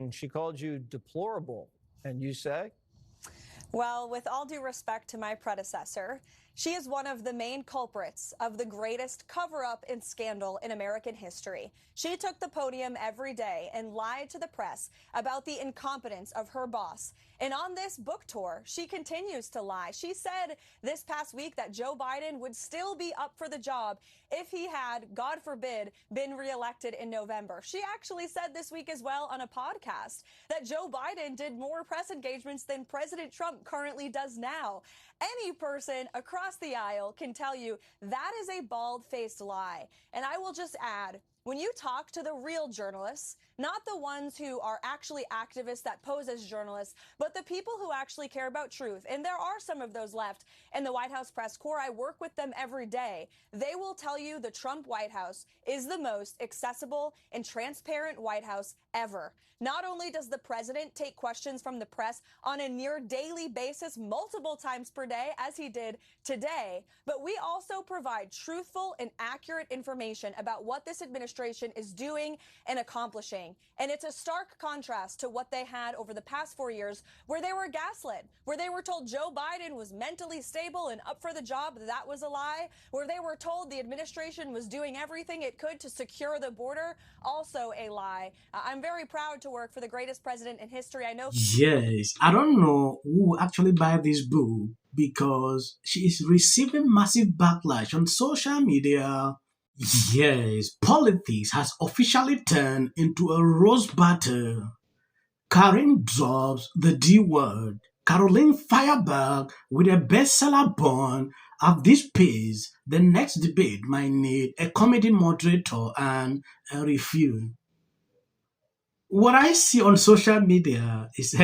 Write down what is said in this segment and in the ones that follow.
And she called you deplorable. And you say? Well, with all due respect to my predecessor, she is one of the main culprits of the greatest cover-up and scandal in American history. She took the podium every day and lied to the press about the incompetence of her boss. And on this book tour, she continues to lie. She said this past week that Joe Biden would still be up for the job if he had, God forbid, been reelected in November. She actually said this week as well on a podcast that Joe Biden did more press engagements than President Trump currently does now. Any person across the aisle can tell you that is a bald-faced lie. And I will just add, when you talk to the real journalists, not the ones who are actually activists that pose as journalists, but the people who actually care about truth, and there are some of those left in the White House press corps, I work with them every day, they will tell you the Trump White House is the most accessible and transparent White House ever. Not only does the president take questions from the press on a near daily basis, multiple times per day, as he did today, but we also provide truthful and accurate information about what this administration is doing and accomplishing. And it's a stark contrast to what they had over the past 4 years, where they were gaslit, where they were told Joe Biden was mentally stable and up for the job. That was a lie. Where they were told the administration was doing everything it could to secure the border. Also a lie. I'm very proud to work for the greatest president in history. I know. Yes, I don't know who will actually buy this book because she is receiving massive backlash on social media. Yes, politics has officially turned into a rose battle. Karen drops the D word. Caroline Fireberg with a bestseller born at this pace. The next debate might need a comedy moderator and a review. What I see on social media is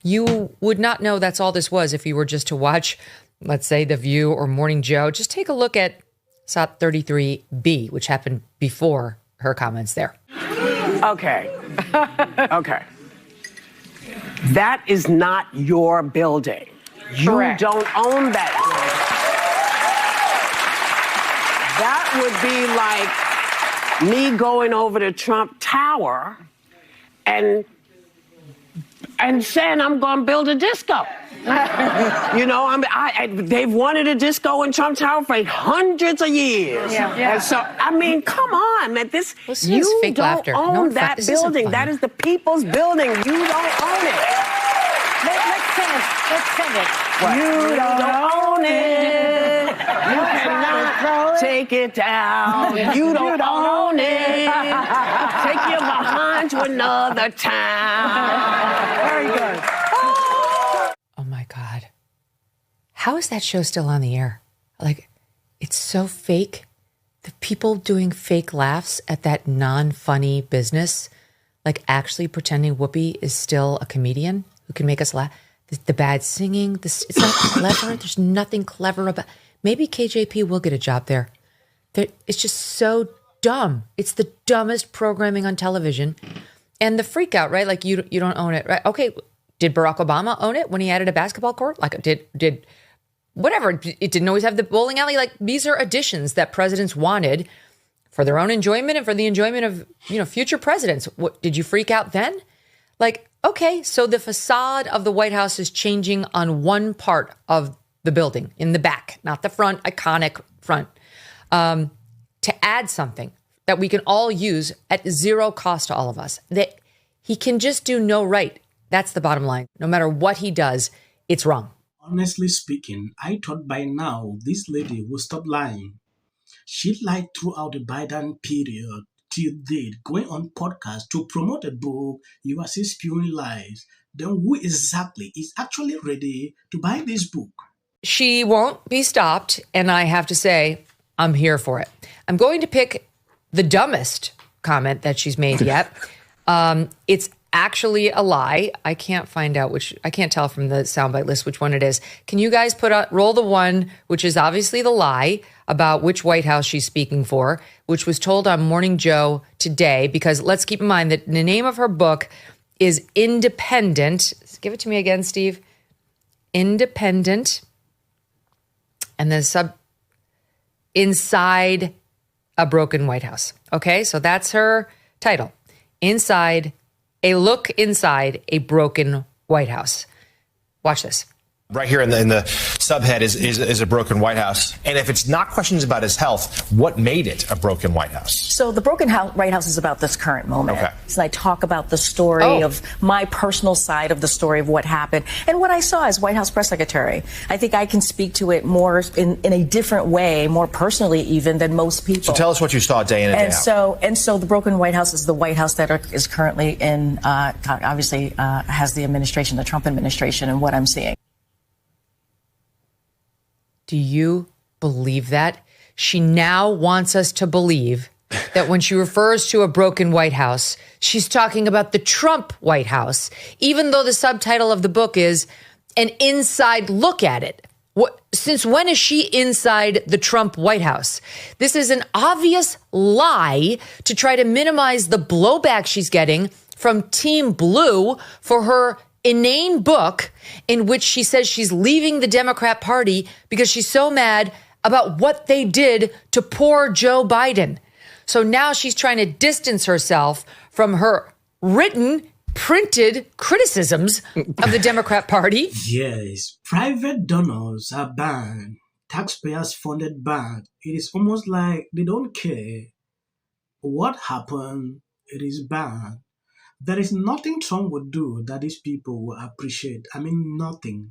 You would not know that's all this was if you were just to watch, let's say, The View or Morning Joe. Just take a look at SOT 33B, which happened before her comments there. Okay. Okay. That is not your building. Correct. You don't own that building. That would be like me going over to Trump Tower and saying I'm going to build a disco. You know, they've wanted a disco in Trump Tower for hundreds of years. Yeah. And so, I mean, come on, man. You fake don't laughter. own that building. That is the people's building. You don't own it. Let's send it. What? You don't own it. You cannot take it down. You don't own it. Take your behind to another town. Very good. Oh my God. How is that show still on the air? Like, it's so fake. The people doing fake laughs at that non-funny business, like actually pretending Whoopi is still a comedian who can make us laugh. The bad singing, it's not clever. There's nothing clever about. Maybe KJP will get a job there. It's just so dumb. It's the dumbest programming on television. And the freak out, right? Like you don't own it, right? Okay, did Barack Obama own it when he added a basketball court? Like did whatever. It didn't always have the bowling alley. Like these are additions that presidents wanted for their own enjoyment and for the enjoyment of, future presidents. What, did you freak out then? Like, okay, so the facade of the White House is changing on one part of the building in the back, not the front, iconic front, to add something that we can all use at zero cost to all of us. That he can just do no right. That's the bottom line. No matter what he does, it's wrong. Honestly speaking, I thought by now this lady would stop lying. She lied throughout the Biden period till date, going on podcast to promote a book. You are still spewing lies. Then who exactly is actually ready to buy this book? She won't be stopped, and I have to say, I'm here for it. I'm going to pick the dumbest comment that she's made yet. It's actually a lie. I can't find out I can't tell from the soundbite list which one it is. Can you guys roll the one, which is obviously the lie about which White House she's speaking for, which was told on Morning Joe today, because let's keep in mind that the name of her book is Independent. Give it to me again, Steve. Independent. And then Inside a Broken White House. Okay, so that's her title. a look inside a broken White House. Watch this. Right here in the subhead is a broken White House. And if it's not questions about his health, what made it a broken White House? So the broken White House is about this current moment. Okay. So I talk about the story of my personal side of the story of what happened and what I saw as White House press secretary. I think I can speak to it more in a different way, more personally even than most people. So tell us what you saw day in and day out. And so the broken White House is the White House that is currently in, obviously has the administration, the Trump administration, and what I'm seeing. Do you believe that? She now wants us to believe that when she refers to a broken White House, she's talking about the Trump White House, even though the subtitle of the book is An Inside Look at It. Since when is she inside the Trump White House? This is an obvious lie to try to minimize the blowback she's getting from Team Blue for her inane book in which she says she's leaving the Democrat Party because she's so mad about what they did to poor Joe Biden. So now she's trying to distance herself from her printed criticisms of the Democrat Party. Yes, private donors are banned. Taxpayers funded banned. It is almost like they don't care what happened. It is banned. There is nothing Trump would do that these people will appreciate. I mean, nothing.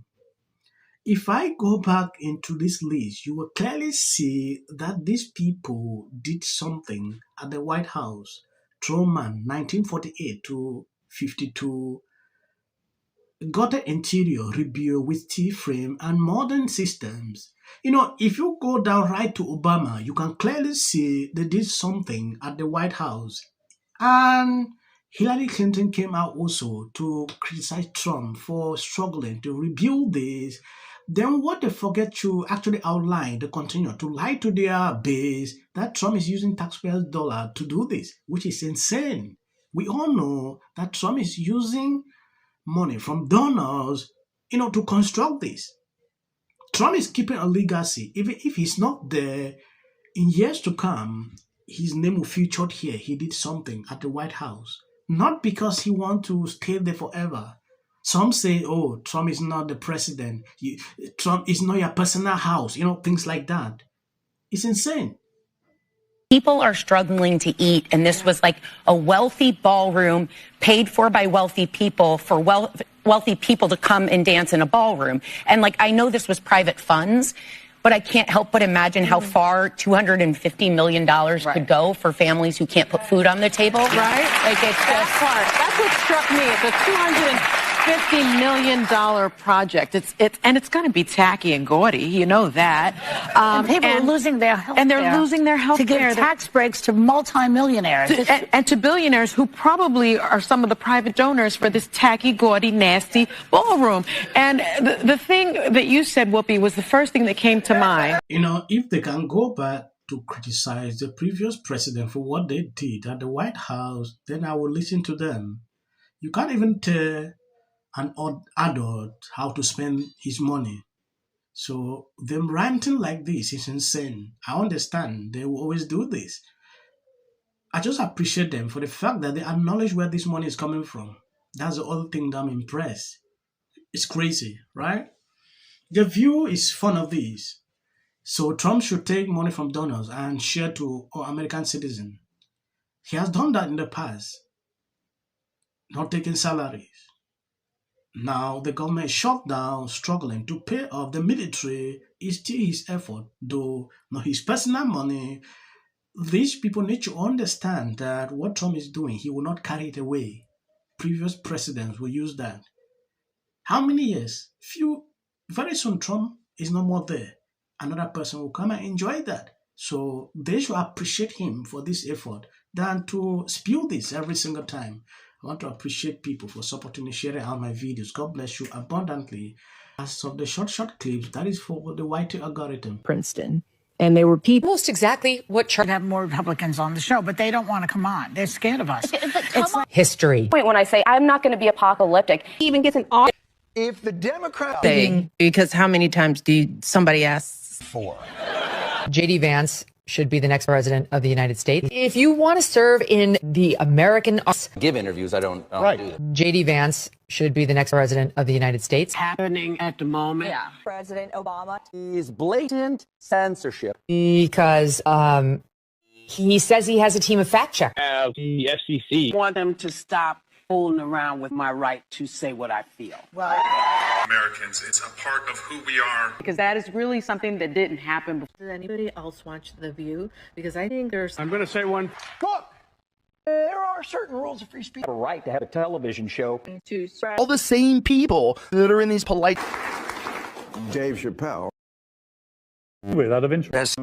If I go back into this list, you will clearly see that these people did something at the White House. Truman, 1948 to 52, got an interior rebuilt with T-frame and modern systems. You know, if you go down right to Obama, you can clearly see they did something at the White House. And Hillary Clinton came out also to criticize Trump for struggling to rebuild this. Then what they forget to actually outline, they continue to lie to their base that Trump is using taxpayers' dollar to do this, which is insane. We all know that Trump is using money from donors, to construct this. Trump is keeping a legacy. Even if he's not there, in years to come, his name will feature here. He did something at the White House. Not because he wants to stay there forever. Some say, oh, Trump is not the president. Trump is not your personal house. Things like that. It's insane. People are struggling to eat, and this was like a wealthy ballroom paid for by wealthy people for wealthy people to come and dance in a ballroom. And I know this was private funds, but I can't help but imagine how far $250 million could go for families who can't put food on the table. Right? That's what struck me. It's a $250 million project. It's going to be tacky and gaudy. You know that. And people are losing their health and they're losing their health to give tax breaks to multimillionaires and to billionaires who probably are some of the private donors for this tacky, gaudy, nasty ballroom. And the thing that you said, Whoopi, was the first thing that came to mind. If they can go back to criticize the previous president for what they did at the White House, then I will listen to them. You can't even tell an adult how to spend his money. So them ranting like this is insane. I understand they will always do this. I just appreciate them for the fact that they acknowledge where this money is coming from. That's the other thing that I'm impressed. It's crazy, right? The View is fond of this. So Trump should take money from donors and share to American citizens. He has done that in the past, not taking salaries. Now the government is shut down, struggling to pay off the military. It's still his effort, though not his personal money. These people need to understand that what Trump is doing, he will not carry it away. Previous presidents will use that. How many years? Few. Very soon Trump is no more there. Another person will come and enjoy that. So they should appreciate him for this effort than to spew this every single time. I want to appreciate people for supporting and sharing all my videos. God bless you abundantly. As of the short clips, that is for the YT algorithm. Princeton. And there were people. Almost exactly what We'd have more Republicans on the show, but they don't want to come on. They're scared of us. it's like history. When I say I'm not going to be apocalyptic, he even gets an off. If the Democrats Because how many times do somebody asks? for J.D. Vance should be the next president of the United States. If you want to serve in the American give interviews, I don't do that. JD Vance should be the next president of the United States. Happening at the moment. Yeah. President Obama. Is blatant censorship. Because he says he has a team of fact checkers. The FCC. I want them to stop fooling around with my right to say what I feel. Americans, it's a part of who we are. Because that is really something that didn't happen before. Does anybody else watch The View? Because I think there's... I'm going to say one. Look, there are certain rules of free speech. A right to have a television show. All the same people that are in these polite... Dave Chappelle. Without of interest.